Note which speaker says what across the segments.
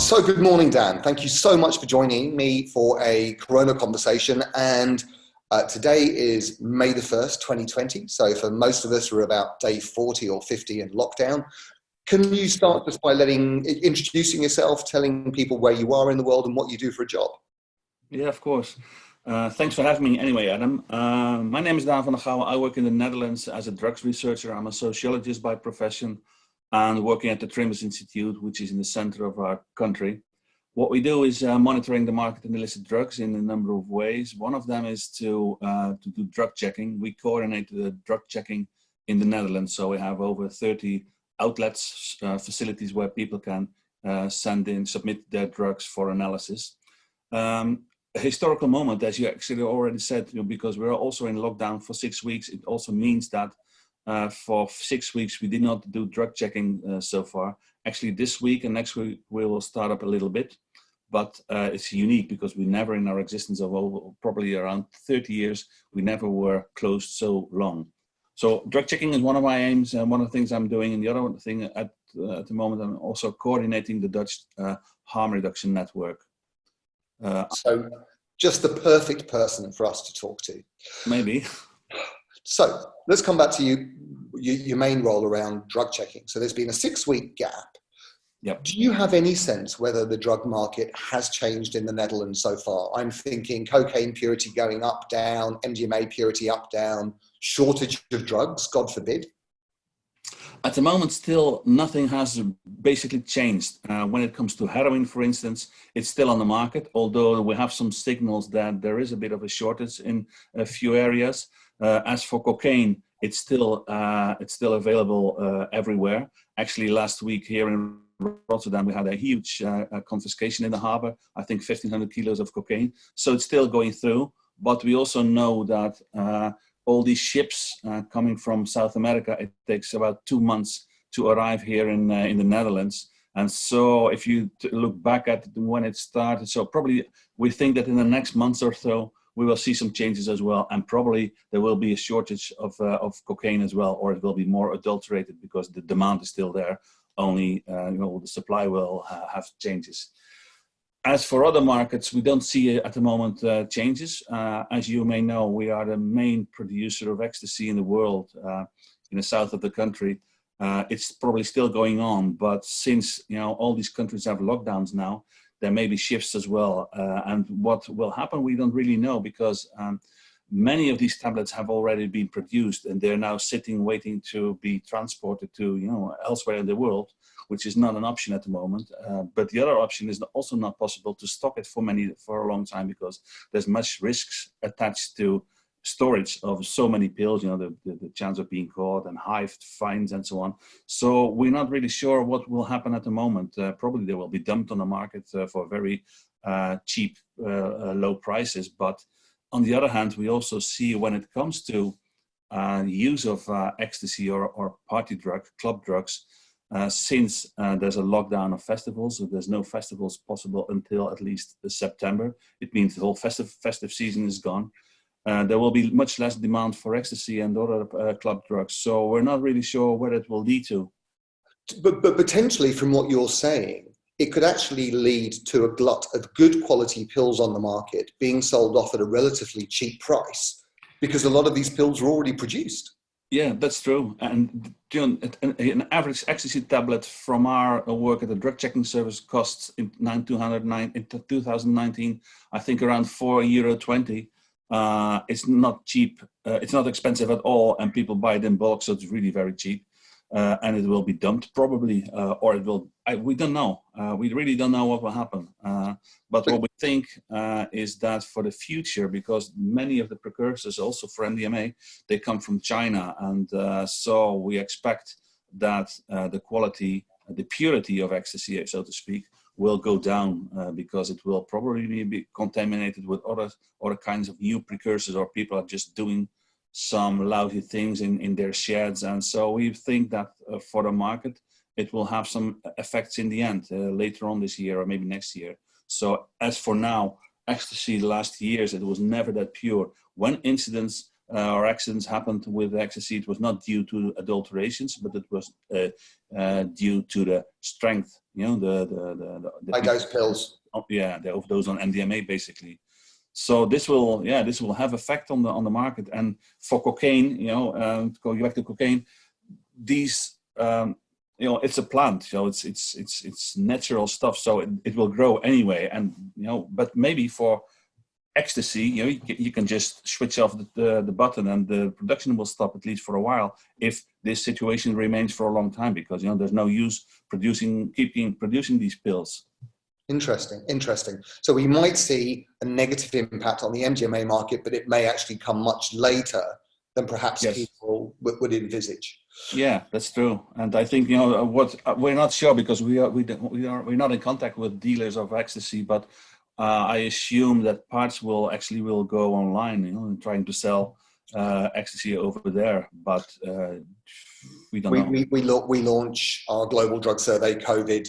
Speaker 1: So good morning, Dan. Thank you so much for joining me for a Corona conversation. And today is May the 1st, 2020. So for most of us, we're about day 40 or 50 in lockdown. Can you start just by introducing yourself, telling people where you are in the world and what you do for a job?
Speaker 2: Yeah, of course. Thanks for having me anyway, Adam. My name is Daan van der Gouwe. I work in the Netherlands as a drugs researcher. I'm a sociologist by profession and working at the Trimbos Institute, which is in the center of our country. What we do is monitoring the market in illicit drugs in a number of ways. One of them is to do drug checking. We coordinate the drug checking in the Netherlands. So we have over 30 outlets, facilities where people can submit their drugs for analysis. A historical moment, as you actually already said, because we're also in lockdown for 6 weeks. It also means that for 6 weeks we did not do drug checking so far. Actually, this week and next week we will start up a little bit, but it's unique because we never in our existence of probably around 30 years, we never were closed so long. So drug checking is one of my aims and one of the things I'm doing. And the other thing at the moment, I'm also coordinating the Dutch harm reduction network.
Speaker 1: So just the perfect person for us to talk to.
Speaker 2: Maybe.
Speaker 1: So let's come back to your main role around drug checking. So there's been a 6-week gap.
Speaker 2: Yep.
Speaker 1: Do you have any sense whether the drug market has changed in the Netherlands so far? I'm thinking cocaine purity going up, down, MDMA purity up, down, shortage of drugs, God forbid.
Speaker 2: At the moment, still nothing has basically changed. When it comes to heroin, for instance, it's still on the market, although we have some signals that there is a bit of a shortage in a few areas. As for cocaine, it's still available everywhere. Actually, last week here in Rotterdam, we had a huge confiscation in the harbor, I think 1,500 kilos of cocaine. So it's still going through, but we also know that all these ships coming from South America, it takes about 2 months to arrive here in the Netherlands. And so if you look back at when it started, so probably we think that in the next months or so, we will see some changes as well. And probably there will be a shortage of cocaine as well, or it will be more adulterated because the demand is still there. Only the supply will have changes. As for other markets, we don't see at the moment changes. As you may know, we are the main producer of ecstasy in the world, in the south of the country. It's probably still going on, but since all these countries have lockdowns now, there may be shifts as well. And what will happen, we don't really know, because many of these tablets have already been produced and they're now sitting waiting to be transported to elsewhere in the world, which is not an option at the moment. But the other option is also not possible to stock it for a long time, because there's much risks attached to storage of so many pills, the chance of being caught and high fines and so on. So we're not really sure what will happen at the moment. Probably they will be dumped on the market for very cheap, low prices. But on the other hand, we also see when it comes to use of ecstasy or party drug, club drugs, since there's a lockdown of festivals, so there's no festivals possible until at least September. It means the whole festive season is gone. There will be much less demand for ecstasy and other club drugs. So we're not really sure where it will lead to.
Speaker 1: But potentially, from what you're saying, it could actually lead to a glut of good quality pills on the market being sold off at a relatively cheap price, because a lot of these pills are already produced.
Speaker 2: Yeah, that's true. And an average ecstasy tablet from our work at the drug checking service costs in 2019, I think around €4.20. It's not cheap. It's not expensive at all, and people buy it in bulk, so it's really very cheap. And it will be dumped probably, or it will. We don't know. We really don't know what will happen. But what we think is that for the future, because many of the precursors, also for MDMA, they come from China, and so we expect that the quality, the purity of ecstasy, so to speak, will go down because it will probably be contaminated with other kinds of new precursors, or people are just doing some lousy things in their sheds. And so we think that for the market, it will have some effects in the end, later on this year or maybe next year. So as for now, ecstasy the last years, it was never that pure. When incidents or accidents happened with ecstasy, it was not due to adulterations, but it was due to the strength, the
Speaker 1: high dose pills.
Speaker 2: The overdose on MDMA basically. So this will have effect on the market. And for cocaine, going back to cocaine, these it's a plant, it's natural stuff, so it will grow anyway. And but maybe for ecstasy, you can just switch off the button and the production will stop, at least for a while, if this situation remains for a long time, because there's no use producing these pills.
Speaker 1: Interesting. So we might see a negative impact on the MDMA market, but it may actually come much later than perhaps people would envisage.
Speaker 2: Yeah, that's true. And I think what we're not sure, because we're not in contact with dealers of ecstasy, but I assume that parts will go online, and trying to sell ecstasy over there. But we don't know.
Speaker 1: We launch our global drug survey COVID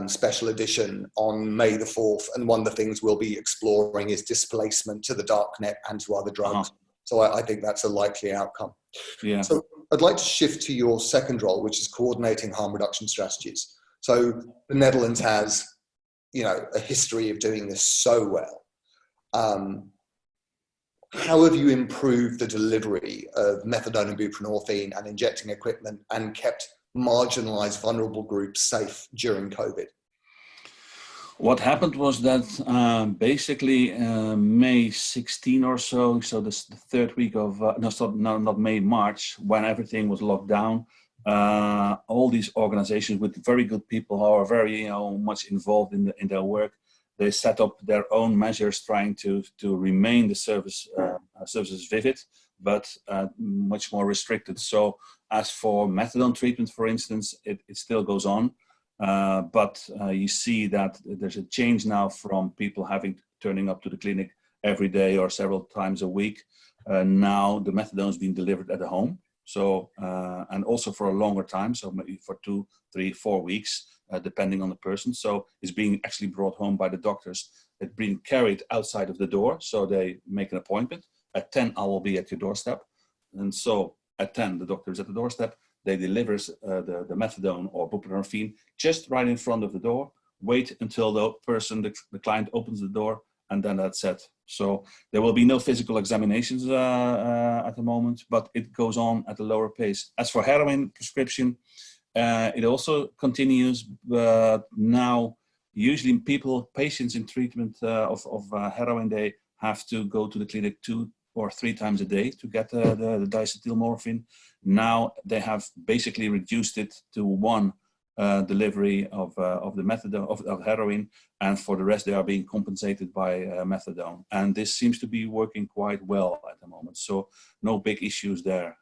Speaker 1: special edition on May the 4th, and one of the things we'll be exploring is displacement to the darknet and to other drugs. So I think that's a likely outcome.
Speaker 2: Yeah.
Speaker 1: So I'd like to shift to your second role, which is coordinating harm reduction strategies. So the Netherlands has, a history of doing this so well. How have you improved the delivery of methadone and buprenorphine and injecting equipment and kept marginalized vulnerable groups safe during COVID?
Speaker 2: What happened was that basically May 16 or so this the third week of, not May, March, when everything was locked down, all these organizations with very good people who are very much involved in their work, they set up their own measures trying to remain the services vivid, but much more restricted. So as for methadone treatment, for instance, it still goes on. But you see that there's a change now from people turning up to the clinic every day or several times a week. Now the methadone is being delivered at the home. So, and also for a longer time, so maybe for 2, 3, 4 weeks, depending on the person. So it's being actually brought home by the doctors. It's being carried outside of the door. So they make an appointment. At 10, I will be at your doorstep. And so at 10, the doctor is at the doorstep. They deliver the methadone or buprenorphine just right in front of the door. Wait until the client opens the door, and then that's it. So there will be no physical examinations at the moment, but it goes on at a lower pace. As for heroin prescription, it also continues. But now, usually patients in treatment of heroin, they have to go to the clinic 2 or 3 times a day to get the diacetylmorphine. Now they have basically reduced it to 1 delivery of the methadone of heroin, and for the rest they are being compensated by methadone. And this seems to be working quite well at the moment. So no big issues there.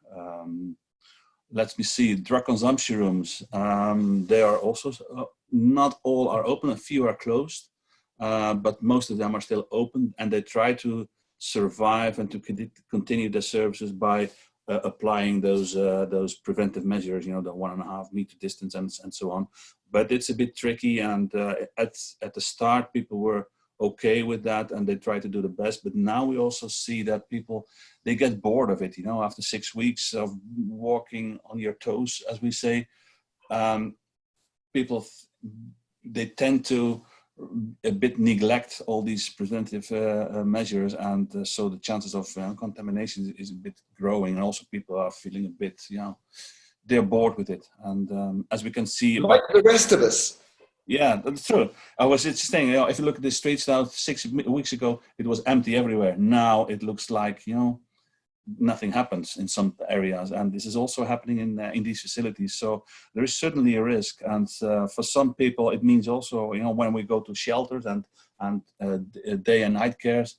Speaker 2: Let me see, drug consumption rooms. They are also, not all are open, a few are closed, but most of them are still open, and they try to survive and to continue their services by applying those preventive measures, the 1.5 meter distance and so on. But it's a bit tricky, and at the start people were okay with that and they try to do the best. But now we also see that people, they get bored of it. After 6 weeks of walking on your toes, as we say, people, they tend to a bit neglect all these preventive measures, and so the chances of contamination is a bit growing, and also people are feeling a bit, they're bored with it. And as we can see,
Speaker 1: like the rest of us.
Speaker 2: Yeah, that's true. I was just saying, if you look at the streets now, 6 weeks ago, it was empty everywhere. Now it looks like, nothing happens in some areas, and this is also happening in these facilities. So there is certainly a risk, and for some people it means also, when we go to shelters and day and night cares,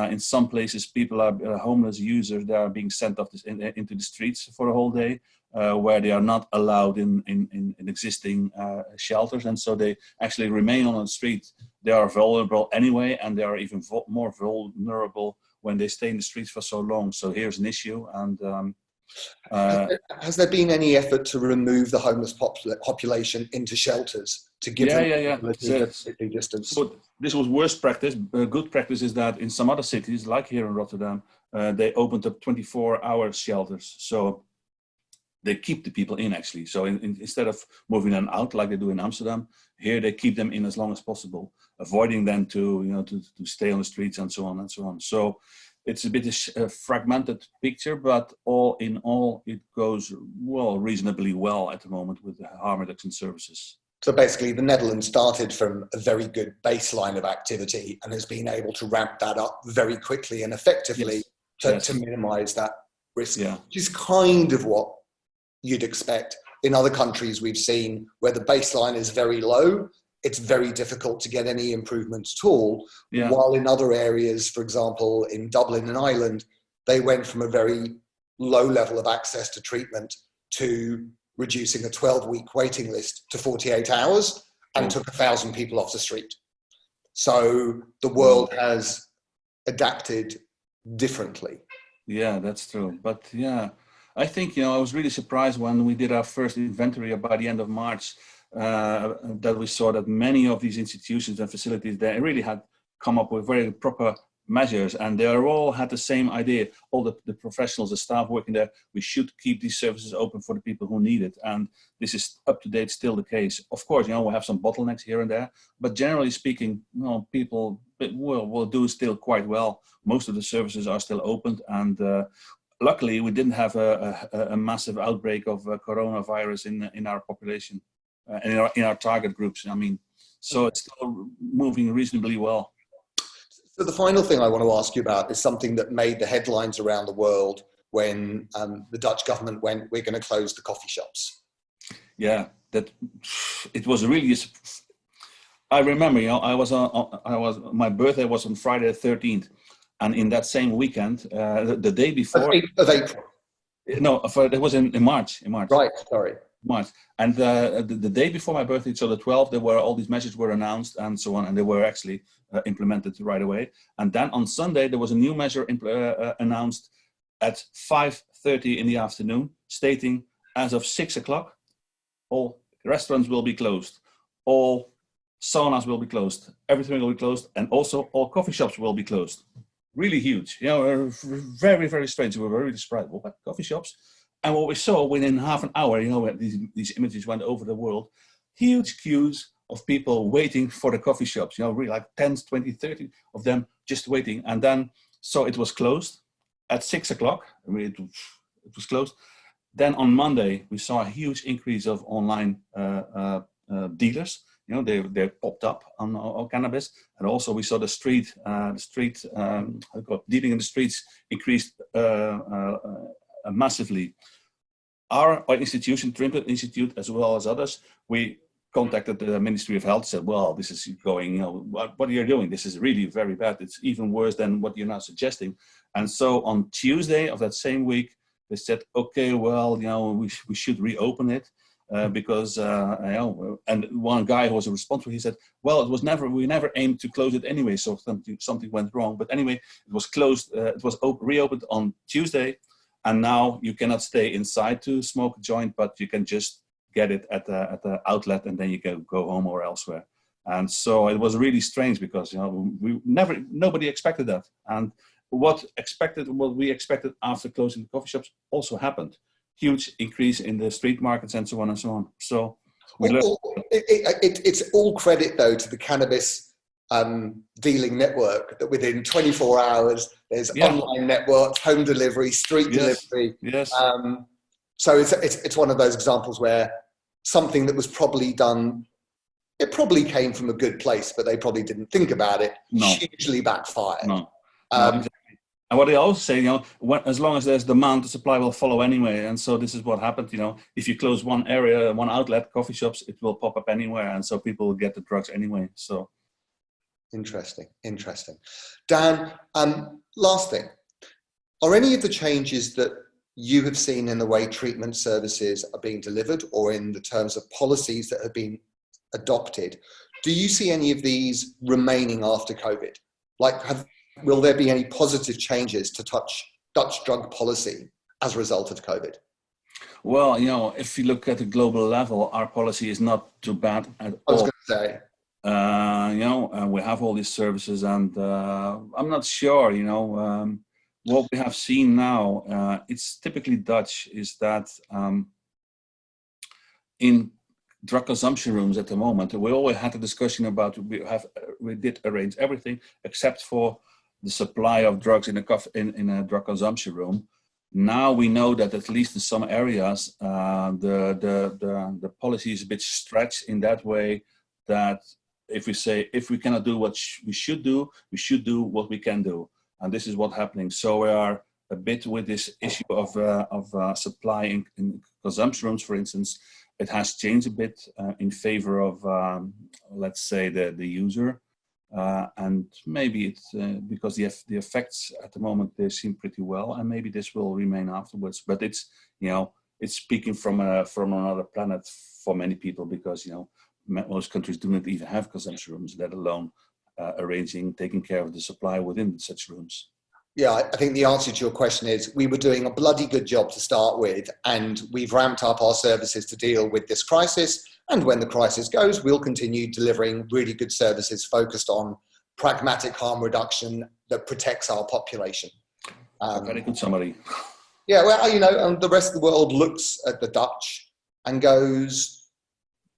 Speaker 2: in some places people are homeless users. They are being sent off into the streets for a whole day, where they are not allowed in existing shelters, and so they actually remain on the street. They are vulnerable anyway, and they are even more vulnerable when they stay in the streets for so long. So here's an issue, and
Speaker 1: Has there been any effort to remove the homeless population into shelters to give them the ability to physically distance?
Speaker 2: So this was worst practice. Good practice is that in some other cities, like here in Rotterdam, they opened up 24-hour shelters. So they keep the people in, actually. So instead of moving them out like they do in Amsterdam, here they keep them in as long as possible, avoiding them to stay on the streets and so on and so on. So it's a bit a fragmented picture, but all in all, it goes reasonably well at the moment with the harm reduction services.
Speaker 1: So basically, the Netherlands started from a very good baseline of activity and has been able to ramp that up very quickly and effectively to minimize that risk, which is kind of what you'd expect. In other countries we've seen where the baseline is very low, it's very difficult to get any improvements at all. While in other areas, for example, in Dublin and Ireland, they went from a very low level of access to treatment to reducing a 12-week waiting list to 48 hours and took 1,000 people off the street. So the world has adapted differently.
Speaker 2: Yeah, that's true. But I think, I was really surprised when we did our first inventory by the end of March, that we saw that many of these institutions and facilities, they really had come up with very proper measures, and they all had the same idea. All the professionals, the staff working there, we should keep these services open for the people who need it. And this is up to date still the case. Of course, we have some bottlenecks here and there, but generally speaking, people will do still quite well. Most of the services are still open, and luckily we didn't have a massive outbreak of coronavirus in our population, in our target groups. So it's still moving reasonably well.
Speaker 1: So the final thing I want to ask you about is something that made the headlines around the world when the Dutch government went, we're going to close the coffee shops.
Speaker 2: Yeah, that it was really. I remember, my birthday was on Friday the 13th, and in that same weekend, the day before
Speaker 1: of April.
Speaker 2: No, it was in March.
Speaker 1: Right, sorry.
Speaker 2: March. And the day before my birthday, so the 12th, all these measures were announced and so on, and they were actually implemented right away. And then on Sunday, there was a new measure announced at 5:30 in the afternoon, stating as of 6 o'clock, all restaurants will be closed, all saunas will be closed, everything will be closed, and also all coffee shops will be closed. Really huge, very, very strange. We were very surprised. What, coffee shops? And what we saw within half an hour, these images went over the world, huge queues of people waiting for the coffee shops, really like 10, 20, 30 of them just waiting. And then, so it was closed at 6 o'clock. It was closed. Then on Monday, we saw a huge increase of online dealers. They popped up on cannabis. And also we saw the street dealing in the streets increased massively. Our institution, Trimbos Institute, as well as others, we contacted the Ministry of Health, said, well, this is going, what are you doing? This is really very bad. It's even worse than what you're now suggesting. And so on Tuesday of that same week, they said, okay, well, we should reopen it because, and one guy who was responsible, he said, well, we never aimed to close it anyway, so something went wrong. But anyway, it was closed, it was reopened on Tuesday. And now you cannot stay inside to smoke a joint, but you can just get it at the outlet, and then you can go home or elsewhere. And so it was really strange because nobody expected that. And what we expected after closing the coffee shops also happened. Huge increase in the street markets and so on and so on. So we learned.
Speaker 1: It's all credit though to the cannabis dealing network, that within 24 hours there's online networks, home delivery, street delivery.
Speaker 2: Yes.
Speaker 1: So it's one of those examples where something that was probably done, it probably came from a good place, but they probably didn't think about it.
Speaker 2: No.
Speaker 1: Hugely backfired.
Speaker 2: No. Exactly. And what they also say, as long as there's demand, the supply will follow anyway. And so this is what happened. If you close one area, one outlet, coffee shops, it will pop up anywhere, and so people will get the drugs anyway. So.
Speaker 1: Interesting. Dan, last thing. Are any of the changes that you have seen in the way treatment services are being delivered or in the terms of policies that have been adopted, do you see any of these remaining after COVID? Will there be any positive changes to Dutch drug policy as a result of COVID?
Speaker 2: Well, if you look at the global level, our policy is not too bad at all.
Speaker 1: I was going to say.
Speaker 2: We have all these services, and I'm not sure, what we have seen now, it's typically Dutch, is that in drug consumption rooms at the moment, we always had a discussion about, we did arrange everything except for the supply of drugs in a drug consumption room. Now we know that at least in some areas, the policy is a bit stretched in that way that if we cannot do what we should do what we can do. And this is what's happening. So we are a bit with this issue of supply in consumption rooms, for instance. It has changed a bit in favor of, let's say, the user. And maybe it's because the effects at the moment, they seem pretty well, and maybe this will remain afterwards. But it's, it's speaking from another planet for many people, because, most countries do not even have consumption rooms, let alone taking care of the supply within such rooms.
Speaker 1: Yeah, I think the answer to your question is we were doing a bloody good job to start with, and we've ramped up our services to deal with this crisis. And when the crisis goes, we'll continue delivering really good services focused on pragmatic harm reduction that protects our population.
Speaker 2: Very good summary.
Speaker 1: Yeah, well, and the rest of the world looks at the Dutch and goes,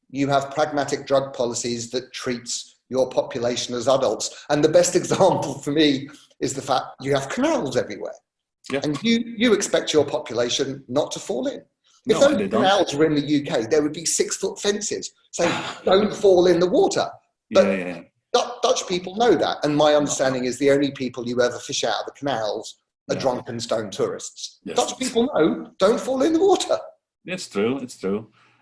Speaker 1: you have pragmatic drug policies that treats your population as adults. And the best example for me is the fact you have canals everywhere. Yeah. And you expect your population not to fall in. If those canals were in the UK, there would be 6-foot fences saying, don't fall in the water. But Dutch people know that. And my understanding is the only people you ever fish out of the canals are drunken stone tourists. Yes. Dutch people know, don't fall in the water.
Speaker 2: It's true.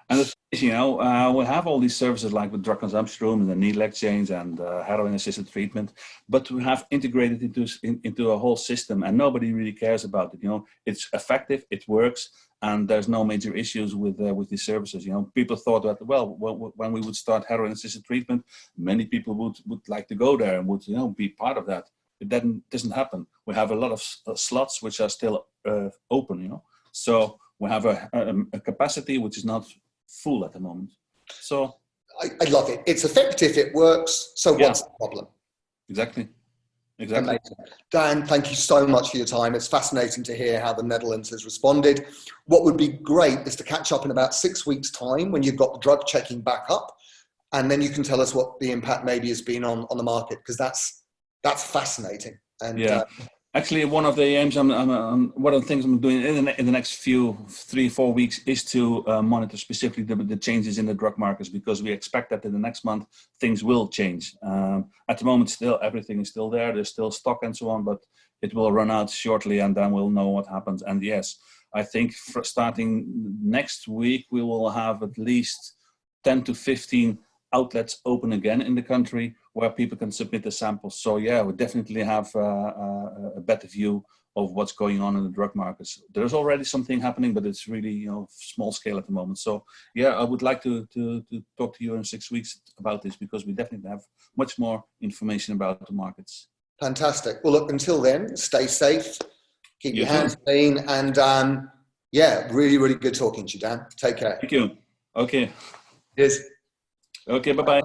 Speaker 2: And the thing is, we have all these services like the drug consumption room and the needle exchange and heroin-assisted treatment, but we have integrated into a whole system, and nobody really cares about it. It's effective, it works, and there's no major issues with these services. People thought that, when we would start heroin-assisted treatment, many people would like to go there and would be part of that. It doesn't happen. We have a lot of slots which are still open. So we have a capacity which is not full at the moment. So
Speaker 1: I love it. It's effective, it works. So what's the problem?
Speaker 2: Exactly.
Speaker 1: Amazing. Dan, thank you so much for your time. It's fascinating to hear how the Netherlands has responded. What would be great is to catch up in about 6 weeks' time when you've got the drug checking back up, and then you can tell us what the impact maybe has been on the market, because that's fascinating. And
Speaker 2: actually, one of the aims, one of the things I'm doing in the next 3-4 weeks is to monitor specifically the changes in the drug markets, because we expect that in the next month things will change. At the moment, still everything is still there. There's still stock and so on, but it will run out shortly, and then we'll know what happens. And yes, I think starting next week we will have at least 10 to 15 outlets open again in the country where people can submit the samples. So yeah, we definitely have a better view of what's going on in the drug markets. There's already something happening, but it's really small scale at the moment. So yeah, I would like to talk to you in 6 weeks about this, because we definitely have much more information about the markets.
Speaker 1: Fantastic. Well, look, until then, stay safe, keep your hands clean, and really, really good talking to you, Dan. Take care.
Speaker 2: Thank you. Okay.
Speaker 1: Cheers.
Speaker 2: Okay, bye-bye.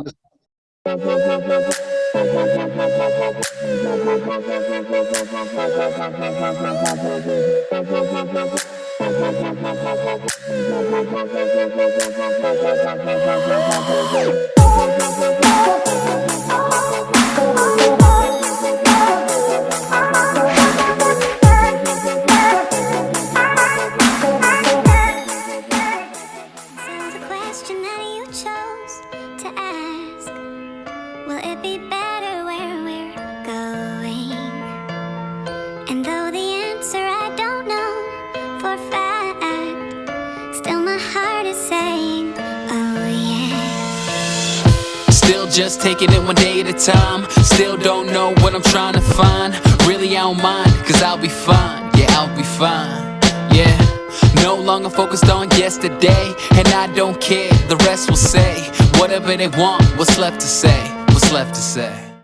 Speaker 3: Just taking it one day at a time. Still don't know what I'm trying to find. Really I don't mind, cause I'll be fine. Yeah, I'll be fine. Yeah, no longer focused on yesterday, and I don't care, the rest will say whatever they want. What's left to say? What's left to say?